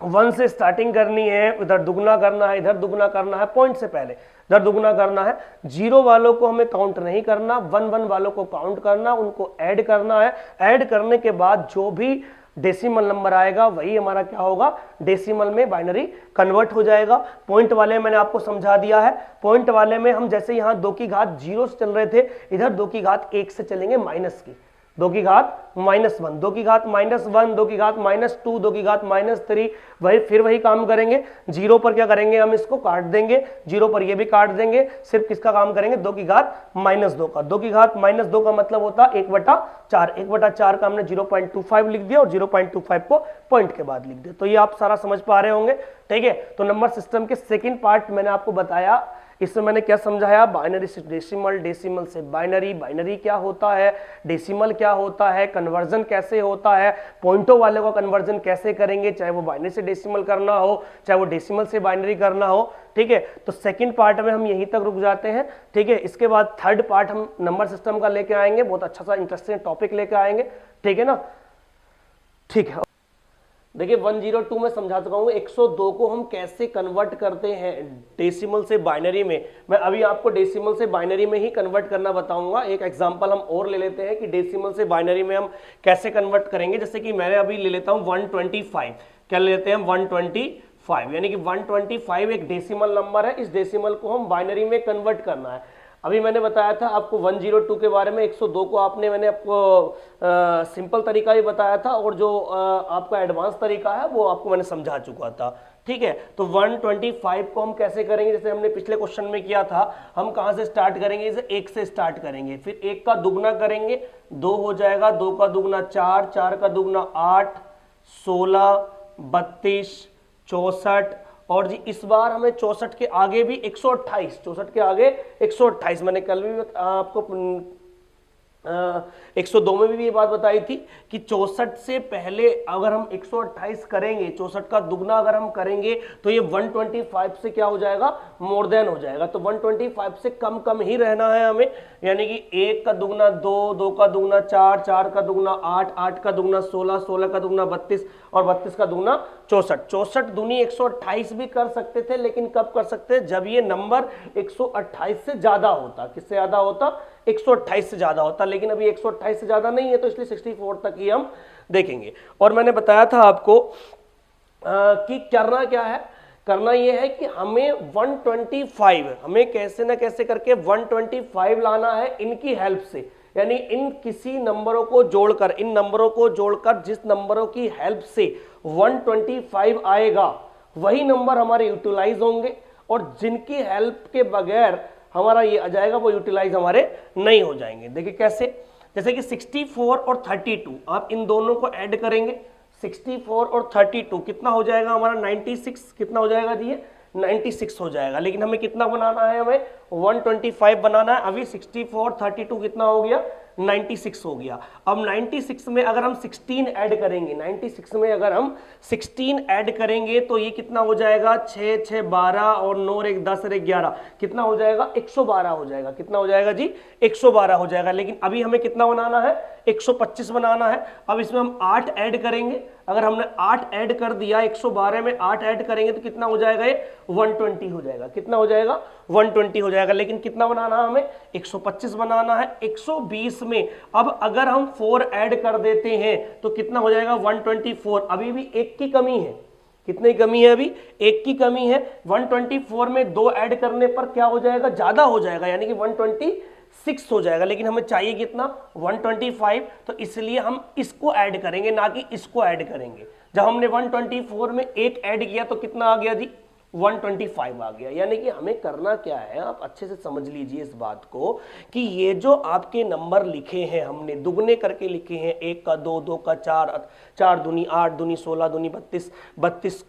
[SPEAKER 1] 1 से स्टार्टिंग करनी है, इधर दुगना करना है, इधर दुगना करना है, पॉइंट से पहले इधर दुगना करना है। जीरो वालों को हमें काउंट नहीं करना, 1 1 वालों को काउंट करना, उनको ऐड करना है। ऐड करने के बाद जो भी डेसिमल नंबर आएगा वही हमारा क्या होगा, डेसिमल में बाइनरी कन्वर्ट हो जाएगा। पॉइंट वाले मैंने आपको समझा दिया है, पॉइंट वाले में हम जैसे यहाँ 2 की घात 0 से चल रहे थे, इधर 2 की घात 1 से चलेंगे माइनस की, 2 की घात -1, 2 की घात -1, 2 की घात -2, 2 की घात -3, वही फिर वही काम करेंगे। जीरो पर क्या करेंगे, हम इसको काट देंगे, जीरो पर ये भी काट देंगे, सिर्फ किसका काम करेंगे, 2 की घात -2 का। 2 की घात -2 का मतलब होता है 1/4, 1/4 का हमने 0.25 लिख दिया और 0.25 को पॉइंट के बाद लिख दिया। तो ये आप सारा समझ पा रहे होंगे। ठीक है, तो नंबर सिस्टम के सेकेंड पार्ट मैंने आपको बताया, इसमें मैंने क्या समझाया, बाइनरी से डेसिमल, डेसिमल से बाइनरी, बाइनरी क्या होता है, डेसिमल क्या होता है, कन्वर्जन कैसे होता है, पॉइंटों वाले का कन्वर्जन कैसे करेंगे, चाहे वो बाइनरी से डेसिमल करना हो, चाहे वो डेसिमल से बाइनरी करना हो। ठीक है, तो सेकंड पार्ट में हम यहीं तक रुक जाते हैं। ठीक है, इसके बाद थर्ड पार्ट हम नंबर सिस्टम का लेके आएंगे, बहुत अच्छा सा इंटरेस्टिंग टॉपिक लेके आएंगे। ठीक है ना, ठीक है। देखिए 102 में समझा चुका हूँ, 102 को हम कैसे कन्वर्ट करते हैं डेसिमल से बाइनरी में। मैं अभी आपको डेसिमल से बाइनरी में ही कन्वर्ट करना बताऊंगा। एक एग्जांपल हम और ले लेते हैं कि डेसिमल से बाइनरी में हम कैसे कन्वर्ट करेंगे। जैसे कि मैंने अभी ले लेता हूँ 125, क्या ले लेते हैं हम 125, यानी कि 125 एक डेसिमल नंबर है, इस डेसिमल को हम बाइनरी में कन्वर्ट करना है। अभी मैंने बताया था आपको 102 के बारे में, 102 को मैंने आपको सिंपल तरीका ही बताया था, और जो आपका एडवांस तरीका है वो आपको मैंने समझा चुका था। ठीक है, तो 125 को हम कैसे करेंगे, जैसे हमने पिछले क्वेश्चन में किया था, हम कहां से स्टार्ट करेंगे, जैसे 1 से स्टार्ट करेंगे, फिर 1 का दुगना करेंगे 2 हो जाएगा, 2 का दुगना 4, 4 का दुगना 8, 16, 32, 64, और जी इस बार हमें 64 के आगे भी 128, 64 के आगे 128, मैंने कल भी आपको 102 में भी ये बात बताई थी कि 64 से पहले अगर हम 128 करेंगे, 64 का दुगना अगर हम करेंगे तो ये 125 से क्या हो जाएगा, मोर देन हो जाएगा। तो 125 से कम कम ही रहना है हमें, यानी कि 1 का दुगना 2, 2 का दुगना 4, 4 का दुगना 8, 8 का दुगना 16, 16 का दुगना 32 और 32 का दुगना 64। 64 दूनी 128 भी कर सकते थे, लेकिन कब कर सकते, जब ये नंबर 128 से ज्यादा होता। किससे ज्यादा होता, 128 से ज्यादा होता, लेकिन अभी 128 से ज्यादा नहीं है, तो इसलिए 64 तक ही हम देखेंगे। और मैंने बताया था आपको कि करना क्या है, करना यह है कि हमें 125, हमें कैसे ना कैसे करके 125 लाना है इनकी हेल्प से, यानी इन किसी नंबरों को जोड़कर, इन नंबरों को जोड़कर जिस नंबरों की हेल्प से 125 आएगा वही नंबर हमारे यूटिलाइज होंगे, और जिनकी हेल्प के बगैर हमारा ये आ जाएगा वो यूटिलाइज हमारे नहीं हो जाएंगे। देखिए कैसे, जैसे कि 64 और 32, आप इन दोनों को ऐड करेंगे, 64 और 32 कितना हो जाएगा हमारा 96, कितना हो जाएगा जी, 96 हो जाएगा। लेकिन हमें कितना बनाना है, हमें 125 बनाना है। अभी 64 32 कितना हो गया, 96 हो गया। अब 96 में अगर हम 16 ऐड करेंगे, 96 में अगर हम 16 ऐड करेंगे तो ये कितना हो जाएगा, 6 6 12 और 9 1 10 और 11, कितना हो जाएगा, 112 हो जाएगा। कितना हो जाएगा जी, 112 हो जाएगा। लेकिन अभी हमें कितना बनाना है, 125 बनाना है। अब इसमें हम 8 ऐड करेंगे, अगर हमने 8 ऐड कर दिया, 112 में 8 ऐड करेंगे तो कितना हो जाएगा, ये 120 हो जाएगा। कितना हो जाएगा, 120 हो जाएगा। लेकिन कितना बनाना है हमें, 125 बनाना है। 120 में अब अगर हम 4 ऐड कर देते हैं तो कितना हो जाएगा, 124। अभी भी 1 की कमी है, कितनी कमी है, अभी 1 की कमी है। 124 में 2 ऐड करने पर क्या हो जाएगा, ज्यादा हो जाएगा, यानी कि 126 हो जाएगा। लेकिन हमें चाहिए कितना, 125, तो इसलिए हम इसको ऐड करेंगे, ना कि इसको ऐड करेंगे। जब हमने 124 में 1 ऐड किया तो कितना आ गया जी, 125 आ गया। यानी कि हमें करना क्या है, आप अच्छे से समझ लीजिए इस बात को कि ये जो आपके नंबर लिखे हैं, हमने दुगने करके लिखे हैं, 1 का 2, 2 का 4, 4 दूनी 8, दूनी 16, दूनी 32, 32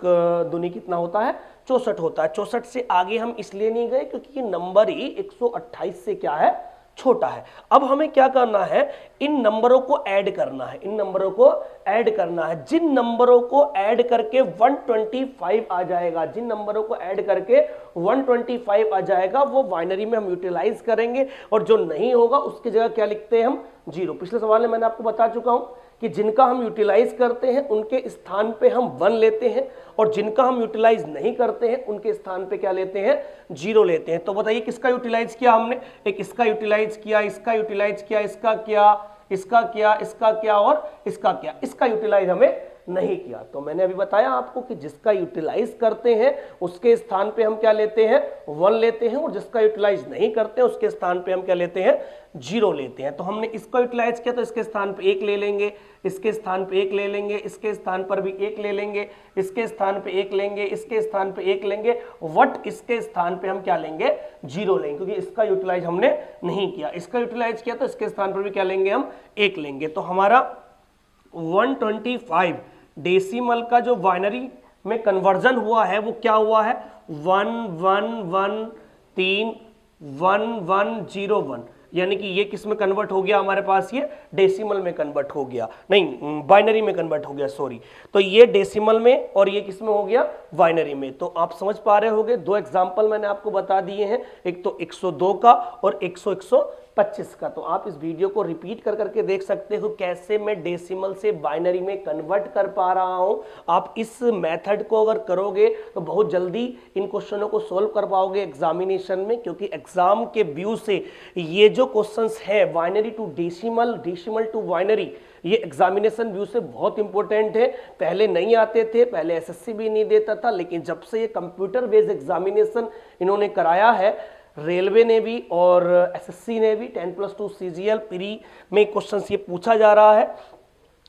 [SPEAKER 1] दूनी कितना होता है, 64 होता है। 64 से आगे हम इसलिए नहीं गए क्योंकि ये नंबर ही 128 से क्या है, छोटा है। अब हमें क्या करना है, इन नंबरों को ऐड करना है, इन नंबरों को ऐड करना है। जिन नंबरों को ऐड करके 125 आ जाएगा, जिन नंबरों को ऐड करके 125 आ जाएगा वो बाइनरी में हम यूटिलाइज करेंगे, और जो नहीं होगा उसकी जगह क्या लिखते हैं हम, 0। पिछले सवाल में मैंने आपको बता चुका हूं कि जिनका हम यूटिलाइज करते हैं उनके स्थान पे हम 1 लेते हैं, और जिनका हम यूटिलाइज नहीं करते हैं उनके स्थान पे क्या लेते हैं, 0 लेते हैं। तो बताइए किसका यूटिलाइज किया हमने, एक इसका यूटिलाइज किया, इसका यूटिलाइज किया, इसका क्या, इसका क्या, इसका क्या और इसका क्या, इसका यूटिलाइज हमें नहीं किया। तो मैंने अभी बताया आपको कि जिसका यूटिलाइज करते हैं उसके स्थान पे हम क्या लेते हैं, 1 लेते हैं, और जिसका यूटिलाइज नहीं करते हैं उसके स्थान पे हम क्या लेते हैं, 0 लेते हैं। तो हमने इसको यूटिलाइज किया तो इसके स्थान पे 1 ले लेंगे, इसके स्थान पे 1 ले लेंगे, इसके स्थान पर भी 1 ले लेंगे, इसके स्थान पे 1 लेंगे, इसके स्थान पे 1 लेंगे, वट इसके स्थान पे हम क्या लेंगे, 0 लेंगे, क्योंकि इसका यूटिलाइज हमने नहीं किया। इसका यूटिलाइज किया तो इसके स्थान पर भी क्या लेंगे, हम 1 लेंगे। तो हमारा 125 डेसिमल का जो बाइनरी में कन्वर्जन हुआ है वो क्या हुआ है, 11131101, यानी कि ये किस में कन्वर्ट हो गया हमारे पास, ये डेसिमल में कन्वर्ट हो गया, नहीं बाइनरी में कन्वर्ट हो गया, सॉरी। तो ये डेसिमल में और ये किस में हो गया, बाइनरी में। तो आप समझ पा रहे होंगे, 2 एग्जांपल मैंने आपको बता दिए हैं, एक तो 102 का और 101 25 का। तो आप इस वीडियो को रिपीट कर करके देख सकते हो कैसे मैं डेसिमल से बाइनरी में कन्वर्ट कर पा रहा हूं। आप इस मेथड को अगर करोगे तो बहुत जल्दी इन क्वेश्चनों को सोल्व कर पाओगे एग्जामिनेशन में, क्योंकि एग्जाम के व्यू से ये जो क्वेश्चंस है binary to decimal, decimal to binary, ये एग्जामिनेशन व्यू से बहुत इंपॉर्टेंट है। पहले नहीं आते थे, पहले एसएससी भी नहीं देता था, लेकिन जब से ये कंप्यूटर बेस्ड एग्जामिनेशन इन्होंने कराया है, रेलवे ने भी और एसएससी ने भी 10+2 सीजीएल प्री में क्वेश्चंस ये पूछा जा रहा है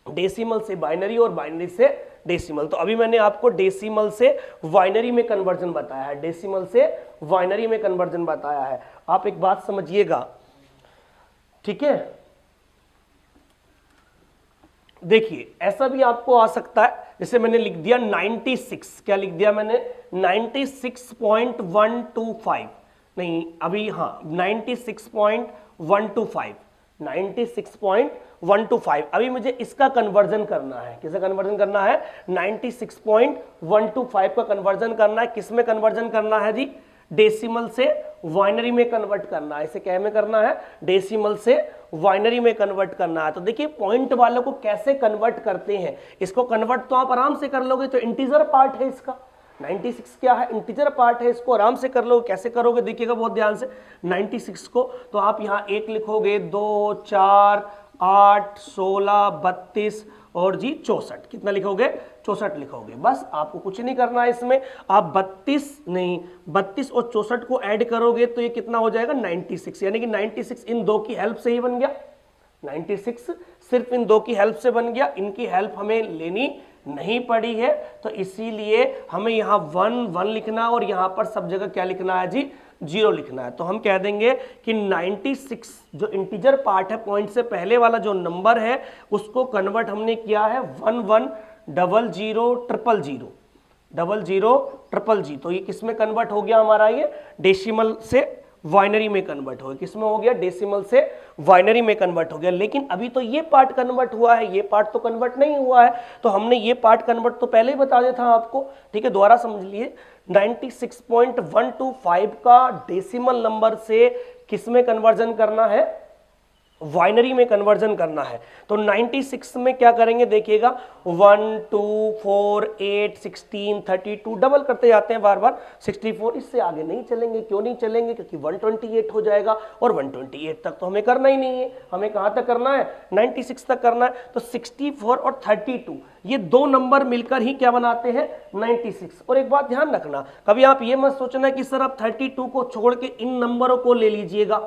[SPEAKER 1] डेसिमल से बाइनरी और बाइनरी से डेसिमल। तो अभी मैंने आपको डेसिमल से बाइनरी में कन्वर्जन बताया है, डेसिमल से बाइनरी में कन्वर्जन बताया है। आप एक बात समझिएगा, ठीक है, देखिए ऐसा भी आपको आ सकता है, जैसे मैंने लिख दिया 96, क्या लिख दिया मैंने 96.125, नहीं अभी हाँ 96.125, 96.125। अभी मुझे इसका कन्वर्जन करना है, किसका कन्वर्जन करना है 96.125 का कन्वर्जन करना है। किस में कन्वर्जन करना है जी, डेसिमल से बाइनरी में कन्वर्ट करना है। इसे क्या में करना है, डेसिमल से बाइनरी में कन्वर्ट करना है। तो देखिए पॉइंट वालों को कैसे कन्वर्ट करते हैं, इसको कन्वर्ट तो आप आराम से कर लोगे, तो इंटीजर पार्ट है इसका 96 क्या है, इंटीजर पार्ट है, इसको आराम से कर लोगे। कैसे करोगे देखिएगा बहुत ध्यान से, 96 को तो आप यहाँ 1 लिखोगे, 2, 4, 8, 16, 32 और जी 64, कितना लिखोगे 64 लिखोगे। बस आपको कुछ नहीं करना है इसमें, आप 32 और 64 को ऐड करोगे तो ये कितना हो जाएगा 96, यानी कि 96 इन दो की हेल्प से ही बन गया, 96 सिर्फ इन दो की हेल्प से बन गया, इनकी हेल्प हमें लेनी नहीं पड़ी है। तो इसीलिए हमें यहाँ 1 लिखना और यहाँ पर सब जगह क्या लिखना है जी 0 लिखना है। तो हम कह देंगे कि 96 जो इंटीजर पार्ट है, पॉइंट से पहले वाला जो नंबर है उसको कन्वर्ट हमने किया है 1100000000। तो ये किस में कन्वर्ट हो गया हमारा, ये डेसिमल से बाइनरी में कन्वर्ट हो गया। किसमें हो गया, डेसिमल से बाइनरी में कन्वर्ट हो गया। लेकिन अभी तो ये पार्ट कन्वर्ट हुआ है, ये पार्ट तो कन्वर्ट नहीं हुआ है, तो हमने ये पार्ट कन्वर्ट तो पहले ही बता दिया था आपको, ठीक है। दोबारा समझ लिए, 96.125 का डेसिमल नंबर से किस में कन्वर्जन करना है, बाइनरी में कन्वर्जन करना है। तो 96 में क्या करेंगे देखिएगा, 1, 2, 4, 8, 16, 32 डबल करते जाते हैं बार बार, 64, इससे आगे नहीं चलेंगे। क्यों नहीं चलेंगे, क्योंकि 128 हो जाएगा और 128 तक तो हमें करना ही नहीं है, हमें कहां तक करना है 96 तक करना है। तो 64 और 32 ये दो नंबर मिलकर ही क्या बनाते हैं 96। और एक बात ध्यान रखना, कभी आप ये मत सोचना कि सर आप 32 को छोड़ के इन नंबरों को ले लीजिएगा,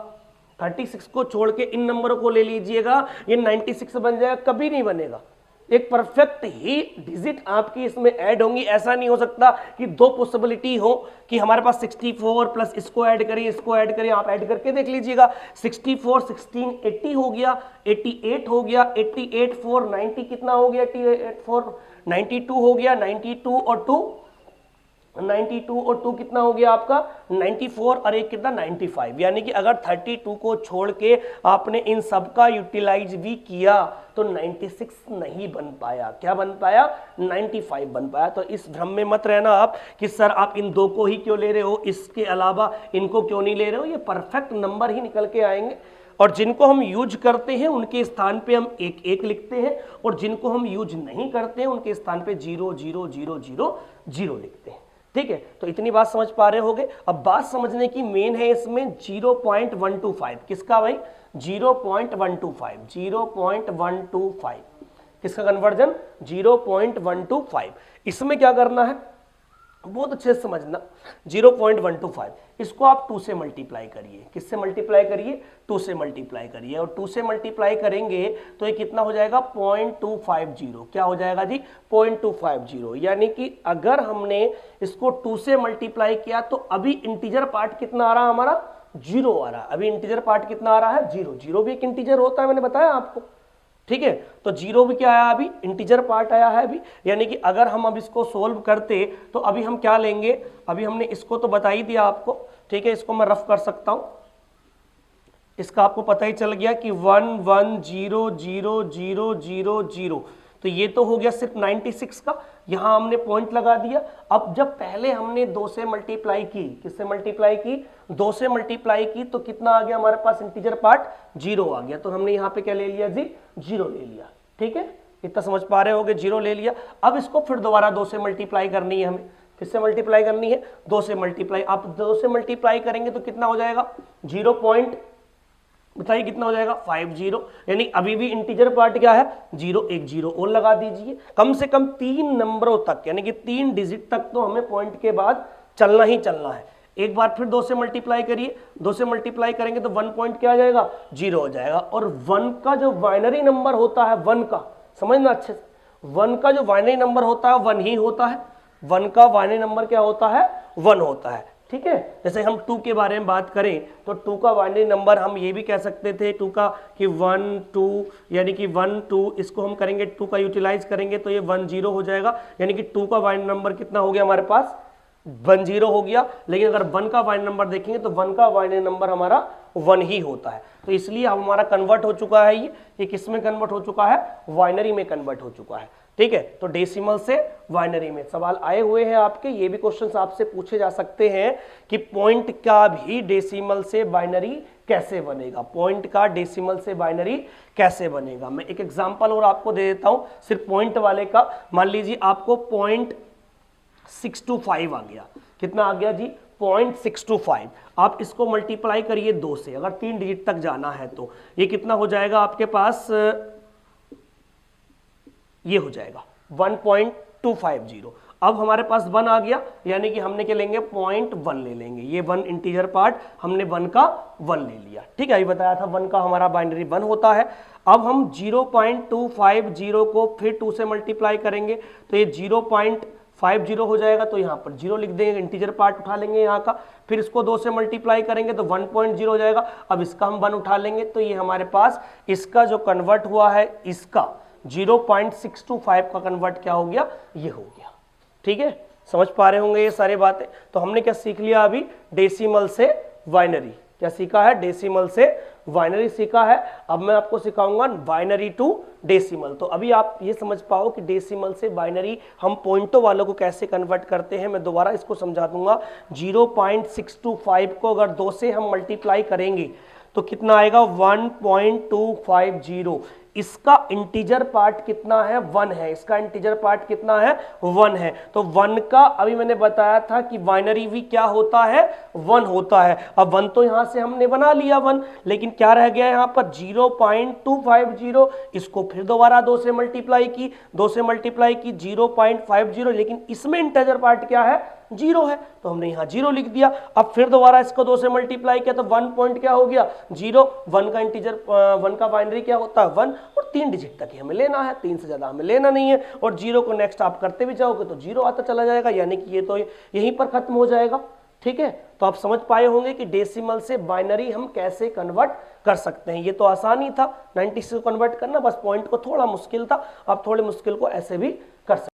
[SPEAKER 1] 36 को छोड़ के इन नंबरों को ले लीजिएगा, ये 96 बन जाएगा, कभी नहीं बनेगा। एक परफेक्ट ही डिजिट आपकी इसमें ऐड होंगी। ऐसा नहीं हो सकता कि दो पॉसिबिलिटी हो कि हमारे पास 64 प्लस इसको ऐड करिए, इसको ऐड करिए। आप ऐड करके देख लीजिएगा, 64 16 80 हो गया, 88 हो गया, 88 4 90 कितना हो गया, 88 4 92 हो गया, 92 और 2 कितना हो गया आपका 94 और एक कितना 95। यानी कि अगर 32 को छोड़ के आपने इन सब का यूटिलाइज भी किया तो 96 नहीं बन पाया। क्या बन पाया, 95 बन पाया। तो इस भ्रम में मत रहना आप कि सर आप इन दो को ही क्यों ले रहे हो, इसके अलावा इनको क्यों नहीं ले रहे हो। ये परफेक्ट नंबर ही निकल के आएंगे, और जिनको हम यूज करते हैं उनके स्थान पे हम 1 लिखते हैं, और जिनको हम यूज नहीं करते हैं उनके स्थान पे 0 0 0 0 0 लिखते हैं। ठीक है, तो इतनी बात समझ पा रहे होगे। अब बात समझने की मेन है इसमें 0.125 किसका भाई, 0.125 किसका कन्वर्जन 0.125। इसमें क्या करना है बहुत अच्छे से समझना, 0.125 इसको आप 2 से मल्टीप्लाई करिए। किससे मल्टीप्लाई करिए, 2 से मल्टीप्लाई करिए, और 2 से मल्टीप्लाई करेंगे तो ये कितना हो जाएगा 0.250। क्या हो जाएगा जी 0.250। यानी कि अगर हमने इसको 2 से मल्टीप्लाई किया तो अभी इंटीजर पार्ट कितना आ रहा है हमारा 0 आ रहा है। अभी इंटीजर पार्ट कितना आ रहा है 0, 0 भी एक इंटीजर होता है, मैंने बताया आपको। ठीक है, तो 0 भी क्या आया, अभी इंटीजर पार्ट आया है अभी। यानी कि अगर हम अब इसको सोल्व करते तो अभी हम क्या लेंगे, अभी हमने इसको तो बता ही दिया आपको। ठीक है, इसको मैं रफ कर सकता हूं, इसका आपको पता ही चल गया कि 1 1 0 0 0 0 0। तो ये तो हो गया सिर्फ 96 का, यहां हमने पॉइंट लगा दिया। अब जब पहले हमने 2 से मल्टीप्लाई की, किससे मल्टीप्लाई की, 2 से मल्टीप्लाई की, तो कितना आ गया हमारे पास इंटीजर पार्ट, 0 आ गया। तो हमने यहाँ पे क्या ले लिया जी, 0 ले लिया। ठीक है, इतना समझ पा रहे होगे, 0 ले लिया। अब इसको फिर दोबारा 2 से मल्टीप्लाई करनी है हमें, किससे मल्टीप्लाई करनी है, 2 से मल्टीप्लाई। आप 2 से मल्टीप्लाई करेंगे तो कितना हो जाएगा, 0 पॉइंट, बताइए कितना हो जाएगा, 50, यानी अभी भी इंटीजर पार्ट क्या है, 0, एक 0 और लगा दीजिए। कम से कम 3 नंबरों तक, यानी कि 3 डिजिट तक तो हमें पॉइंट के बाद चलना ही चलना है। एक बार फिर 2 से मल्टीप्लाई करिए, 2 से मल्टीप्लाई करेंगे तो 1 पॉइंट क्या आ जाएगा, 0 हो जाएगा। और 1 का जो बाइनरी नंबर होता है, 1 का, समझना अच्छे से, 1 का जो बाइनरी नंबर होता है 1 ही होता है। 1 का बाइनरी नंबर क्या होता है, 1 होता है। ठीक है, जैसे हम 2 के बारे में बात करें तो 2 का बाइनरी नंबर हम ये भी कह सकते थे 2 का कि 1 2, यानी कि 1 2, इसको हम करेंगे 2 का यूटिलाइज करेंगे तो ये 1 0 हो जाएगा, यानी कि 2 का बाइनरी नंबर कितना हो गया हमारे पास, 1 0 हो गया। लेकिन अगर 1 का बाइनरी नंबर देखेंगे तो 1 का बाइनरी नंबर हमारा 1 ही होता है। तो इसलिए हमारा कन्वर्ट हो चुका है, ये किस में कन्वर्ट हो चुका है, बाइनरी में कन्वर्ट हो चुका है। ठीक है, तो डेसिमल से बाइनरी में सवाल आए हुए हैं आपके, ये भी क्वेश्चंस आपसे पूछे जा सकते हैं कि पॉइंट का भी डेसिमल से बाइनरी कैसे बनेगा, पॉइंट का डेसिमल से बाइनरी कैसे बनेगा। मैं एक एग्जांपल और आपको दे देता हूं सिर्फ पॉइंट वाले का। मान लीजिए आपको 0.625 आ गया, कितना आ गया जी, 0.625। आप इसको मल्टीप्लाई करिए 2 से, अगर 3 डिजिट तक जाना है तो ये कितना हो जाएगा आपके पास, ये हो जाएगा 1.250। अब हमारे पास 1 आ गया, यानी कि हमने क्या लेंगे, 0.1 ले लेंगे। ये 1 इंटीजर पार्ट, हमने 1 का 1 ले लिया। ठीक है, ये बताया था 1 का हमारा बाइनरी 1 होता है। अब हम 0.250 को फिर 2 से मल्टीप्लाई करेंगे तो ये 0.50 हो जाएगा। तो यहाँ पर 0 लिख देंगे, इंटीजर पार्ट उठा लेंगे यहाँ का, फिर इसको 2 से मल्टीप्लाई करेंगे तो 1.0 हो जाएगा। अब इसका हम 1 उठा लेंगे तो ये हमारे पास इसका जो कन्वर्ट हुआ है, इसका 0.625 का कन्वर्ट क्या हो गया, ये हो गया। ठीक है, समझ पा रहे होंगे ये सारी बातें। तो हमने क्या सीख लिया अभी, डेसिमल से बाइनरी, क्या सीखा है, डेसिमल से बाइनरी सीखा है। अब मैं आपको सिखाऊंगा बाइनरी टू डेसिमल। तो अभी आप ये समझ पाओ कि डेसिमल से बाइनरी हम पॉइंटों वालों को कैसे कन्वर्ट करते हैं। मैं दोबारा इसको समझा दूंगा। 0.625 को अगर 2 से हम मल्टीप्लाई करेंगे तो कितना आएगा, 1.250। इसका इंटीजर पार्ट कितना है, 1 है, इसका इंटीजर पार्ट कितना है, 1 है। तो 1 का अभी मैंने बताया था कि बाइनरी भी क्या होता है, 1 होता है। अब 1 तो यहां से हमने बना लिया 1, लेकिन क्या रह गया यहां पर, 0.250। इसको फिर दोबारा 2 से मल्टीप्लाई की, 2 से मल्टीप्लाई की 0.50, लेकिन इसमें इंटीजर पार्ट क्या है, 0 है, तो हमने यहाँ 0 लिख दिया। अब फिर दोबारा इसको 2 से मल्टीप्लाई किया तो 1 पॉइंट क्या हो गया, 0। 1 का इंटीजर, 1 का बाइनरी क्या होता है, 1, और 3 डिजिट तक ही हमें लेना है, 3 से ज्यादा हमें लेना नहीं है। और 0 को नेक्स्ट आप करते भी जाओगे तो 0 आता चला जाएगा, यानी कि ये तो यहीं पर खत्म हो जाएगा। ठीक है, तो आप समझ पाए होंगे कि डेसिमल से बाइनरी हम कैसे कन्वर्ट कर सकते हैं। ये तो आसानी था 96 को कन्वर्ट करना, बस पॉइंट को थोड़ा मुश्किल था। आप थोड़े मुश्किल को ऐसे भी कर सकते हैं।